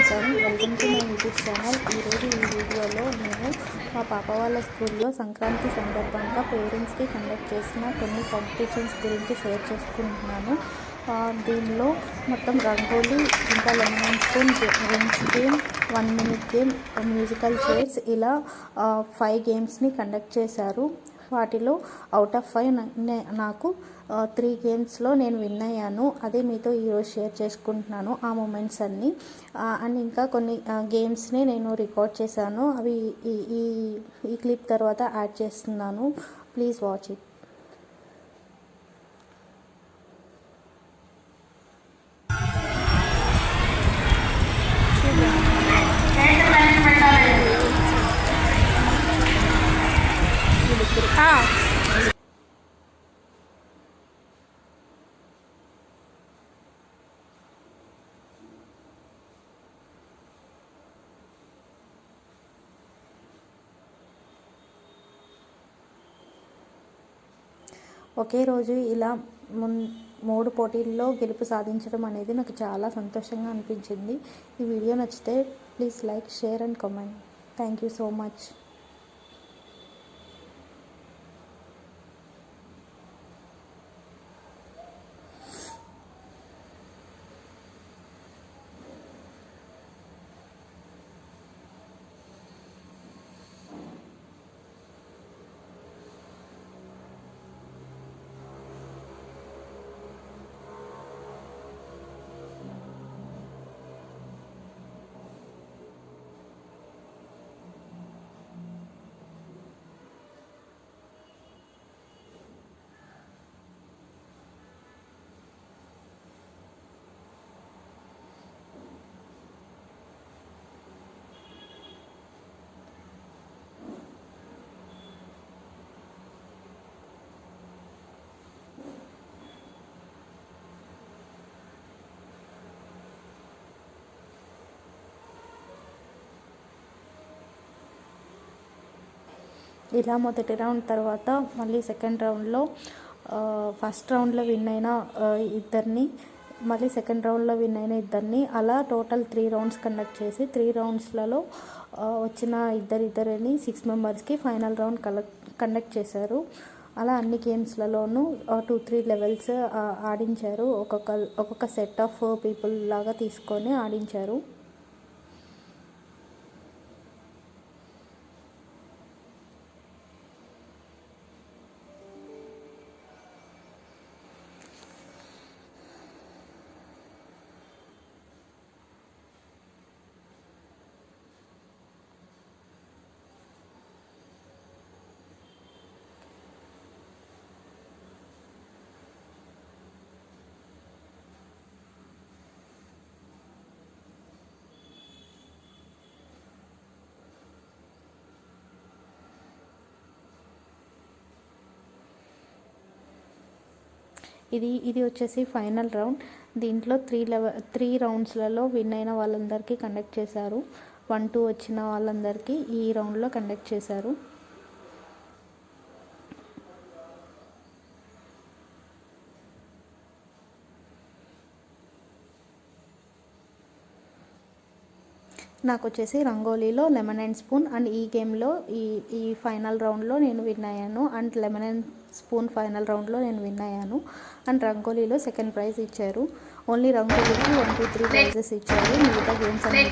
Welcome to my YouTube channel. ఈరోజు ఈ వీడియోలో నేను మా పాప వాళ్ళ స్కూల్లో సంక్రాంతి సందర్భంగా పేరెంట్స్కి కండక్ట్ చేసిన కొన్ని కాంపిటీషన్స్ గురించి షేర్ చేసుకుంటున్నాను. దీనిలో మొత్తం రంగోలీ, ఇంకా lemon spoon, rings game, 1 minute game, musical chairs, ఇలా 5 గేమ్స్ని కండక్ట్ చేశారు. వాటిలో అవుట్ ఆఫ్ 5 నాకు 3 గేమ్స్లో నేను విన్ అయ్యాను. అదే మీతో ఈరోజు షేర్ చేసుకుంటున్నాను ఆ మూమెంట్స్ అన్నీ. అండ్ ఇంకా కొన్ని గేమ్స్ని నేను రికార్డ్ చేశాను. అవి ఈ క్లిప్ తర్వాత యాడ్ చేస్తున్నాను. Please watch it. ఒకే రోజు ఇలా 3 పోటీల్లో గెలుపు సాధించడం అనేది నాకు చాలా సంతోషంగా అనిపించింది. ఈ వీడియో నచ్చితే please like, share and comment. Thank you so much. ఇలా మొదటి రౌండ్ తర్వాత మళ్ళీ సెకండ్ రౌండ్లో ఫస్ట్ రౌండ్లో విన్ అయిన ఇద్దరిని, మళ్ళీ సెకండ్ రౌండ్లో విన్ అయిన ఇద్దరిని, అలా టోటల్ 3 రౌండ్స్ కండక్ట్ చేసి 3 రౌండ్స్లలో వచ్చిన ఇద్దరిని 6 మెంబర్స్కి ఫైనల్ రౌండ్ కండక్ట్ చేశారు. అలా అన్ని గేమ్స్లలోనూ 2-3 లెవెల్స్ ఆడించారు. ఒక్కొక్క సెట్ ఆఫ్ పీపుల్ లాగా తీసుకొని ఆడించారు. ఇది వచ్చేసి ఫైనల్ రౌండ్. దీంట్లో 3 రౌండ్స్లలో విన్ అయిన వాళ్ళందరికీ కండక్ట్ చేశారు. 1-2 వచ్చిన వాళ్ళందరికీ ఈ రౌండ్లో కండక్ట్ చేశారు. నాకు వచ్చేసి రంగోలీలో లెమన్ అండ్ స్పూన్ అండ్ ఈ గేమ్లో ఈ ఫైనల్ రౌండ్లో నేను విన్ అయ్యాను. And lemon and spoon final రౌండ్లో నేను విన్ అయ్యాను. అండ్ రంగోలీలో సెకండ్ ప్రైజ్ ఇచ్చారు. ఓన్లీ రంగోలీకి 1, 2, 3 ప్రైజెస్ ఇచ్చారు. మిగతా గేమ్స్ అన్ని